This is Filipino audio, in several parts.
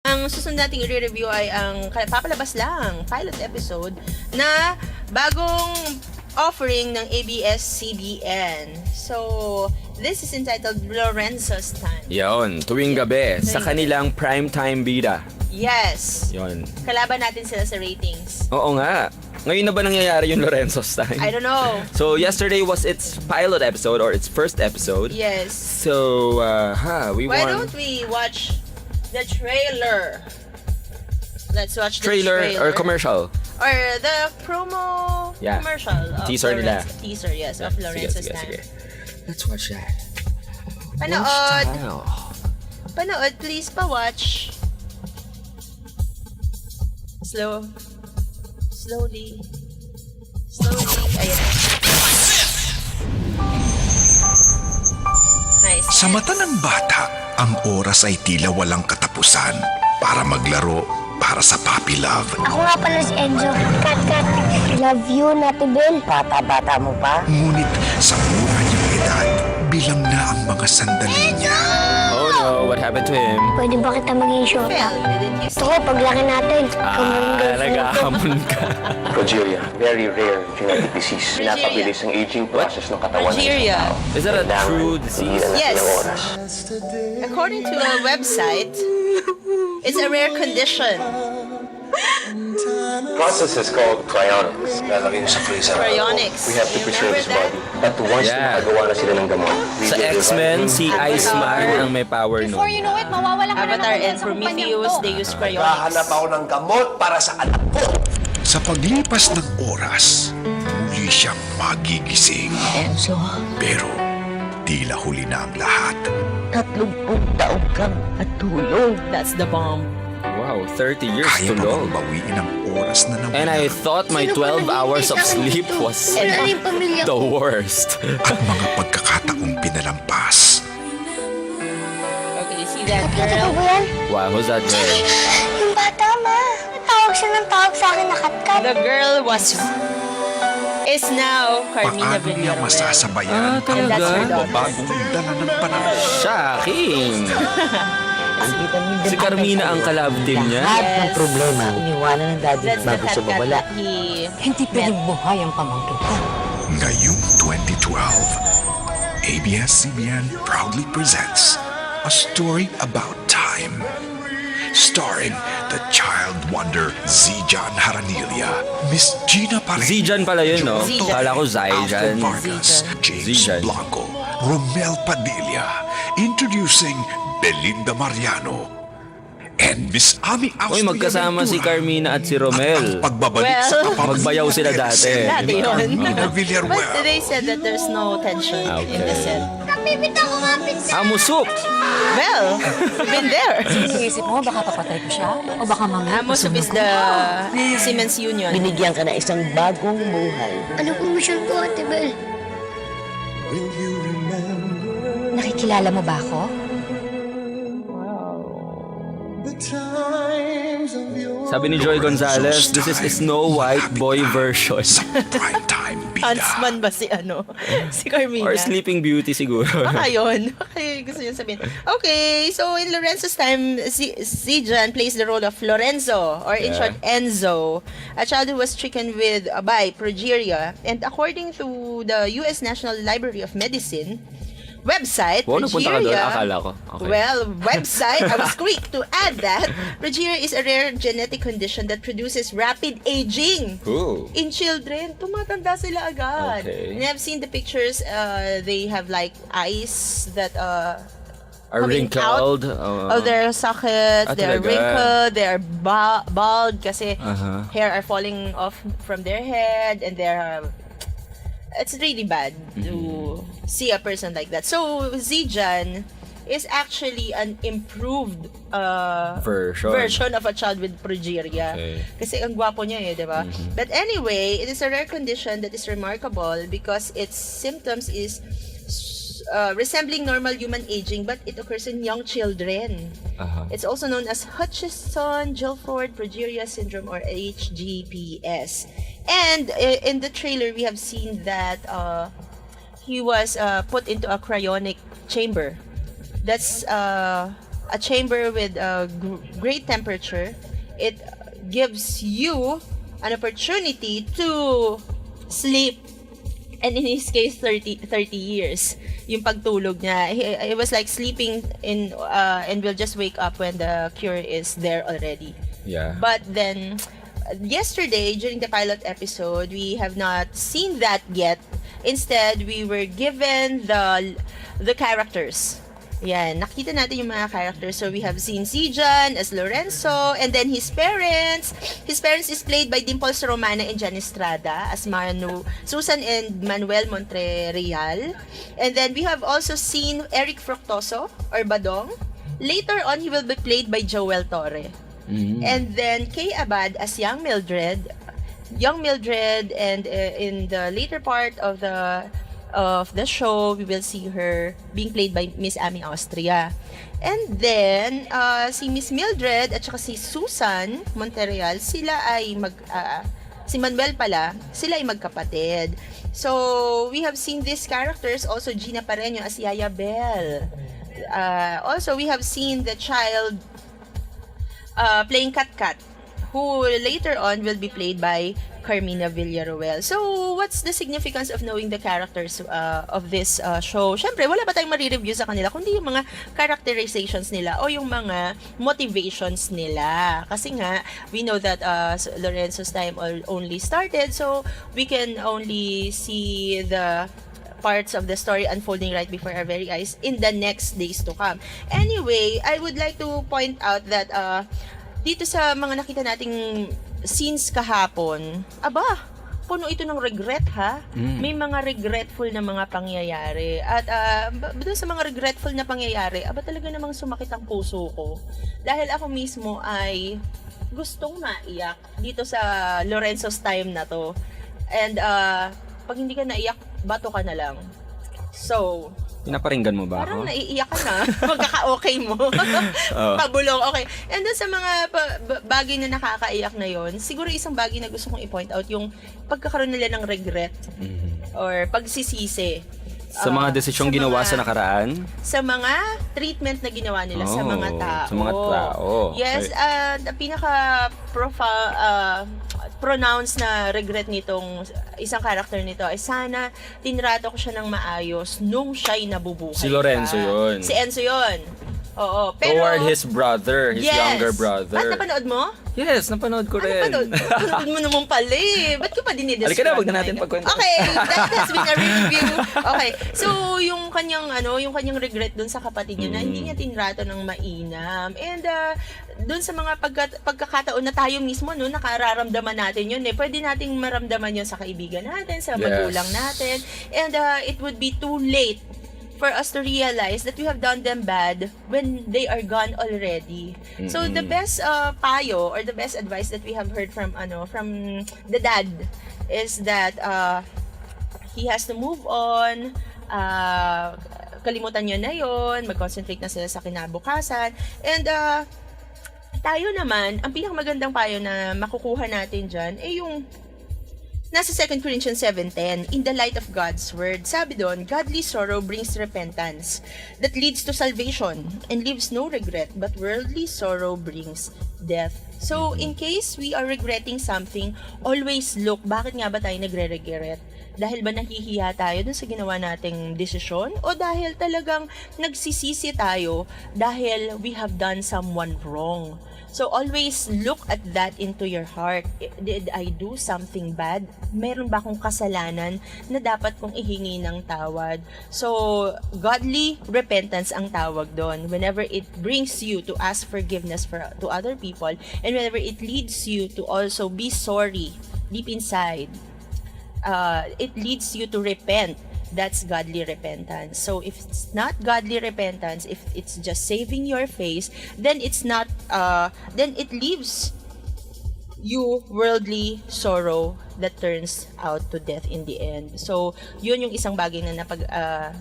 Ang susunod nating i-review ay ang papalabas lang, pilot episode na bagong offering ng ABS-CBN. So, this is entitled Lorenzo's Time. Yon, tuwing gabi sa kanilang primetime bida. Yes. Yon. Kalaban natin sila sa ratings. Oo nga. Ngayon na ba nangyayari yung Lorenzo's Time? I don't know. So, yesterday was its pilot episode or its first episode. Yes. So, Why don't we watch the trailer? Let's watch the trailer or commercial? Or the promo commercial of Teaser nila. Teaser, yes, of Lorenzo's Time. Sige. Let's watch that. Panood. Watch Panood, please pa-watch. Slowly. Ayan. Nice. Sa mata ng bata, ang oras ay tila walang katapusan para maglaro para sa puppy love. Ako nga pala si Enzo. Kat. Love you, Nati Bel. Bata-bata mo pa. Ngunit sa mura niyang edad, bilang na ang mga sandali niya. Oh no, what happened to him? Pwede ba kita maging shota? Well, didn't you Gusto ko, paglaki natin. Nag-ahamon ka. Progeria, very rare genetic disease. Pinapabilis ang aging process ng katawan ng isang Progeria. tao. Is that a true disease? Yes. Ng oras. According to a website, it's a rare condition. Process is called cryonics. Lalagay niyo sa freezer. Cryonics. We have to You preserve his remember body. But once Yeah. nakagawa na sila ng gamot, we Sa will X-Men, revive si him. Iceman ang may power Before nun. you know it, mawawala ka na Avatar ng and sa kumpanyang Prometheus, to. they use cryonics. Naghahanap ako ng gamot para sa anak ko. Sa paglipas ng oras, muli siyang magigising. Enzo, Pero tila huli na ang lahat. 30 taong kang natulog. That's the bomb. Wow, 30 years Kaya to pa bang go. bawiin ang oras na And I nawala thought my 12 hours of sleep was Ano yung pamilya the ko? worst. at mga pagkakataong pinalampas. Okay, you see that Ito girl? ba yan? Wow, who's that girl? Yung bata, ma. Tawag siya ng tawag sa akin na katkat. The girl is now Carmina Paano niya Villarreal. masasabayan ang And that's her daughter. bagong dala ng panahon? Shocking! Si Carmina ang kalab team niya. Yes. Ng problema, iniwanan ng daddy That's the bago siya cat mawala. that he Hindi pwedeng buhay ang pamangkin ko. Ngayong 2012, ABS-CBN proudly presents a story about time. Starring the child wonder Zijan Haranilia, Miss Gina Paredes, Zijan pala yun, no? Zijan. Kala ko Alfred Zaijan. Vargas, James Zijan. Blanco, Romel Padilla, introducing Belinda Mariano, and Miss Ami Uy, magkasama si Carmina at si Romel. Ang pagbabalik sa Well, kapamilya magbayaw sila ni dati. Sir Dati yun. Carmina But Villarreal. they said that there's no tension in the set. Kapibita ko nga pizza. Amusuk! Well, been there. Iniisip mo, baka papatay ko siya? O baka mamaya Amosup is the Siemens Union. Binigyan ka na isang bagong buhay. Ano kung mission ko, Ate Bel? Nakikilala mo ba ako? Sabi ni Joy Gonzalez, this is a Snow White boy version. Sa primetime bida. Huntsman ba si si Carmina? Or Sleeping Beauty siguro. Baka yun. Okay, gusto niyo sabihin. Okay, so in Lorenzo's Time, Zijan plays the role of Lorenzo, or in Yeah. short, Enzo, a child who was stricken by progeria. And according to the U.S. National Library of Medicine website, Wow, nagpunta ka doon? progeria, Akala ko. Okay. well, website, I was quick to add that progeria is a rare genetic condition that produces rapid aging. Ooh. In children, tumatanda sila agad. Okay. And I've seen the pictures, they have like eyes that Are coming wrinkled. of their sockets, they're talaga? wrinkled, they're bald kasi Uh-huh. hair are falling off from their head and it's really bad to see a person like that. So Zijan is actually an improved version of a child with progeria. Okay. Kasi ang gwapo niya di ba? But anyway, it is a rare condition that is remarkable because its symptoms is resembling normal human aging, but it occurs in young children. Uh-huh. It's also known as Hutchinson-Gilford progeria syndrome, or HGPS. And in the trailer, we have seen that he was put into a cryonic chamber. That's a chamber with a great temperature. It gives you an opportunity to sleep. And in his case, 30 years. Yung pagtulog niya. It was like sleeping in and will just wake up when the cure is there already. Yeah. But then, yesterday, during the pilot episode, we have not seen that yet. Instead, we were given the characters. Yan, nakita natin yung mga characters. So, we have seen Zijan as Lorenzo, and then his parents. His parents is played by Dimples Romana and Jan Estrada as Susan and Manuel Montreal. And then, we have also seen Eric Fructoso, or Badong. Later on, he will be played by Joel Torre. And then, Kay Abad as Young Mildred, and in the later part of the show, we will see her being played by Miss Amy Austria. And then, si Miss Mildred at saka si Susan Monterreal, sila ay si Manuel pala, sila ay magkapatid. So, we have seen these characters, also Gina Pareño as Yaya Bell. Also, we have seen the child playing Kat, who later on will be played by Carmina Villaruel. So, what's the significance of knowing the characters of this show? Syempre, wala pa tayong marireview sa kanila, kundi yung mga characterizations nila o yung mga motivations nila. Kasi nga, we know that Lorenzo's time only started, so we can only see the parts of the story unfolding right before our very eyes in the next days to come. Anyway, I would like to point out that dito sa mga nakita nating scenes kahapon, puno ito ng regret ha. May mga regretful na mga pangyayari. At doon sa mga regretful na pangyayari, talaga namang sumakit ang puso ko. Dahil ako mismo ay gustong maiyak dito sa Lorenzo's time na to. And pag hindi ka naiyak, bato ka na lang. So, pinaparinggan mo ba parang ako? naiiyak ka na. Magkaka-okay mo. Pabulong, okay. And then sa mga bagay na nakakaiyak na yon, siguro isang bagay na gusto kong i-point out, yung pagkakaroon nila ng regret or pagsisisi. Sa mga desisyong ginawa sa nakaraan? Sa mga treatment na ginawa nila sa mga tao. Sa mga tao. Yes, pinaka-pronounced na regret nitong isang character nito ay sana tinrato ko siya ng maayos nung siya'y nabubuhay. Si Lorenzo yun. Si Enzo yun. Oo. Pero, toward his brother, his younger brother. Ba't napanood mo? Yes, napanood ko rin. Napanood mo naman pala eh. Ba't ko pa dinidescribe? Halika na, wag na natin pagkwento. Okay, that has been a review. Okay, so yung kanyang regret dun sa kapatid niya na hindi niya tinrato ng mainam. And dun sa mga pagkakataon na tayo mismo nakararamdaman natin yun eh. Pwede nating maramdaman yun sa kaibigan natin, sa magulang natin. And it would be too late for us to realize that we have done them bad when they are gone already. So the best payo or the best advice that we have heard from the dad is that he has to move on. Kalimutan niyo na yon, mag-concentrate na sila sa kinabukasan. And tayo naman, ang pinakamagandang payo na makukuha natin dyan ay yung nasa 2 Corinthians 7:10, in the light of God's word. Sabi doon, godly sorrow brings repentance that leads to salvation and leaves no regret, but worldly sorrow brings death. So, in case we are regretting something, always look, bakit nga ba tayo nagre-regret? Dahil ba nahihiya tayo dun sa ginawa nating desisyon? O dahil talagang nagsisisi tayo dahil we have done someone wrong? So, always look at that into your heart. Did I do something bad? Meron ba akong kasalanan na dapat kong ihingi ng tawad? So, godly repentance ang tawag doon. Whenever it brings you to ask forgiveness to other people, and whenever it leads you to also be sorry deep inside, it leads you to repent. That's godly repentance. So if it's not godly repentance, if it's just saving your face, then it's not then it leaves you worldly sorrow that turns out to death in the end. So yun yung isang bagay na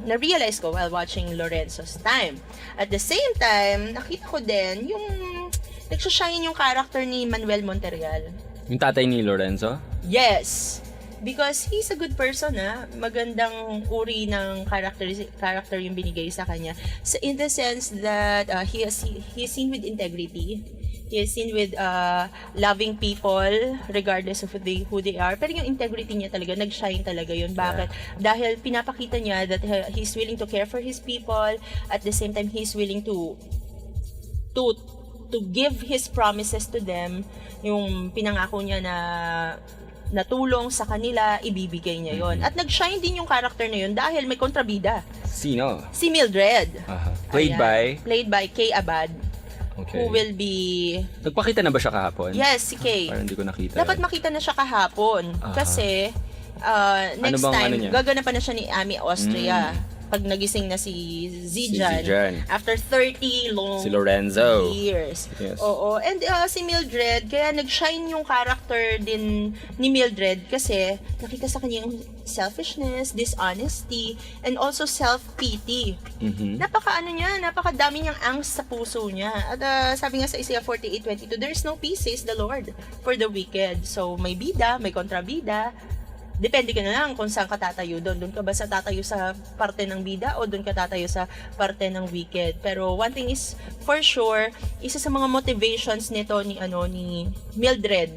na-realize ko while watching Lorenzo's time. At the same time, nakita ko din yung nagsushine yung character ni Manuel Montreal. Yung tatay ni Lorenzo? Yes. Because he's a good person, magandang uri ng character yung binigay sa kanya. So in the sense that he is seen with integrity. He is seen with loving people regardless of who they are. Pero yung integrity niya talaga, nag-shine talaga yun. Bakit? Dahil pinapakita niya that he's willing to care for his people. At the same time, he's willing to give his promises to them. Yung pinangako niya na tulong sa kanila, ibibigay niya yon. At nag-shine din yung character na yun dahil may kontrabida. Sino? Si Mildred. Played Played by Kay Abad. Okay. Who will be... Nagpakita na ba siya kahapon? Yes, si Kay. Parang hindi ko nakita. Dapat makita na siya kahapon. Kasi, next bang time, ano niya? gaganapan na siya ni Ami Austria. Pag nagising na si Zijan. After 30 long Si Lorenzo. years. Yes. Oo. And si Mildred, kaya nag-shine yung character din ni Mildred kasi nakita sa kanya yung selfishness, dishonesty, and also self-pity. Napakadami niyang angst sa puso niya. At sabi nga sa Isaiah 48:22, "There's no peace, says the Lord, for the wicked." So, may bida, may kontrabida. Depende ka na lang kung saan ka tatayo doon. Doon ka ba tatayo sa parte ng bida o doon ka tatayo sa parte ng wicked? Pero one thing is for sure, isa sa mga motivations nito ni Mildred,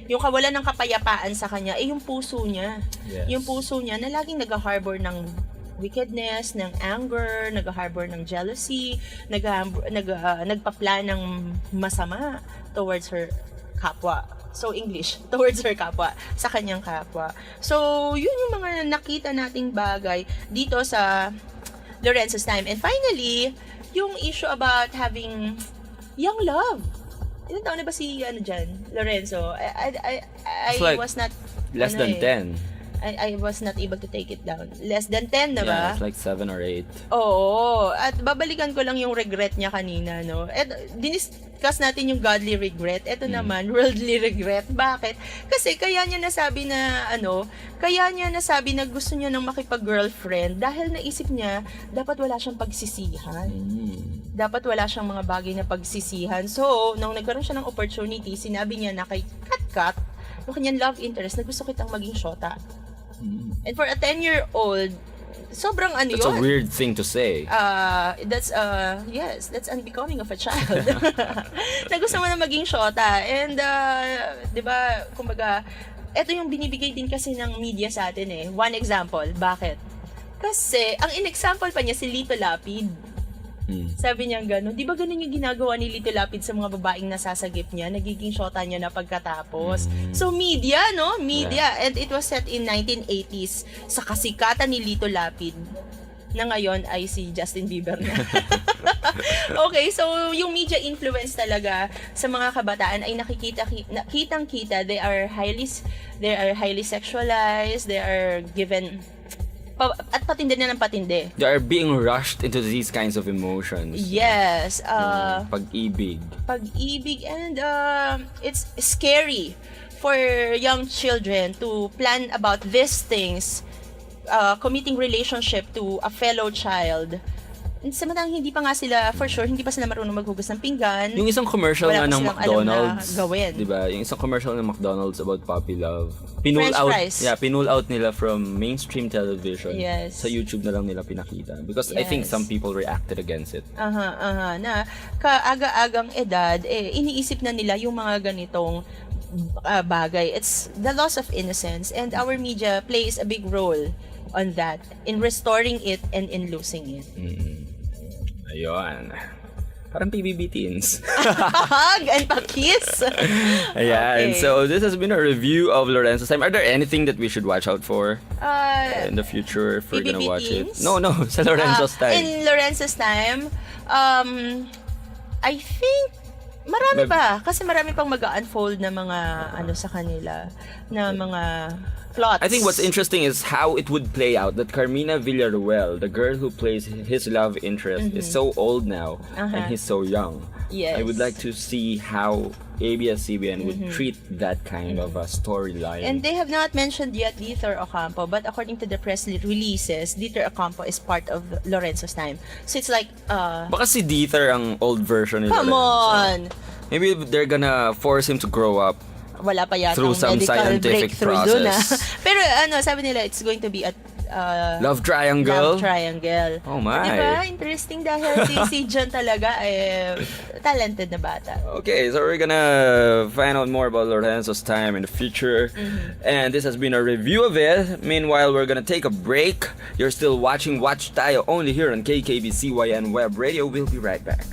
yung kawalan ng kapayapaan sa kanya, yung puso niya. Yes. Yung puso niya na laging nag-harbor ng wickedness, ng anger, nag-harbor ng jealousy, nagpa-plan ng masama towards her kapwa. So, English, towards her kapwa, sa kanyang kapwa. So, yun yung mga nakita nating bagay dito sa Lorenzo's Time. And finally, yung issue about having young love. Ilan taon na ba si, Lorenzo? It's like was not, less than 10. I was not able to take it down. Less than 10 na ba? Yeah, it's like 7 or 8. Oo. At babalikan ko lang yung regret niya kanina, no? At diniscuss natin yung godly regret. Ito naman, worldly regret. Bakit? Kasi kaya niya nasabi na gusto niya ng makipag-girlfriend dahil naisip niya, dapat wala siyang pagsisihan. Dapat wala siyang mga bagay na pagsisihan. So, nung nagkaroon siya ng opportunity, sinabi niya na kay Kat, yung kanyang love interest, na gusto kitang maging shota. And for a 10-year-old, sobrang That's yun. a weird thing to say. That's unbecoming of a child. Na gusto mo na maging shota. And, di ba, kumbaga, ito yung binibigay din kasi ng media sa atin One example. Bakit? Kasi, ang in-example pa niya si Lito Lapid. Sabi niya gano'n, di ba gano'n yung ginagawa ni Lito Lapid sa mga babaeng nasasagip niya, nagiging shota niya na pagkatapos. So media, no? Media. Yeah. And it was set in 1980s sa kasikatan ni Lito Lapid na ngayon ay si Justin Bieber na. Okay, so yung media influence talaga sa mga kabataan ay kitang-kita, they are highly sexualized, they are given at patindi na ng patindi. They are being rushed into these kinds of emotions. Yes. Pag-ibig. Pag-ibig, and it's scary for young children to plan about these things, committing relationship to a fellow child. Samantalang hindi pa nga sila, for sure, hindi pa sila marunong maghugas ng pinggan. Yung isang commercial nga ng McDonald's, gawin. diba? Yung isang commercial ng McDonald's about puppy love. French fries. Yeah, pinul out nila from mainstream television. Yes. Sa YouTube na lang nila pinakita. Because I think some people reacted against it. Na kaaga-agang edad, iniisip na nila yung mga ganitong bagay. It's the loss of innocence, and our media plays a big role on that, in restoring it and in losing it. Ayun. Parang PBB teens. Hug and pa-kiss! Ayan. Okay. So, this has been a review of Lorenzo's Time. Are there anything that we should watch out for in the future if we're gonna PBB watch teens? it? No, sa Lorenzo's Time. In Lorenzo's Time, I think marami pa. Kasi marami pang mag-unfold na mga sa kanila, na mga plots. I think what's interesting is how it would play out that Carmina Villarruel, the girl who plays his love interest, is so old now and he's so young. Yes. I would like to see how ABS-CBN would treat that kind of a storyline. And they have not mentioned yet Dieter Ocampo, but according to the press releases, Dieter Ocampo is part of Lorenzo's Time. So it's like, Baka si Dieter ang old version ni come Lorenzo. on! Maybe they're gonna force him to grow up wala pa yata Through some medical scientific breakthrough dun, process. Pero sabi nila, it's going to be a Love triangle? Love triangle. Oh my. Diba? Interesting dahil si John talaga talented na bata. Okay, so we're gonna find out more about Lorenzo's time in the future. And this has been a review of it. Meanwhile, we're gonna take a break. You're still watching Watch Tayo only here on KKBCYN Web Radio. We'll be right back.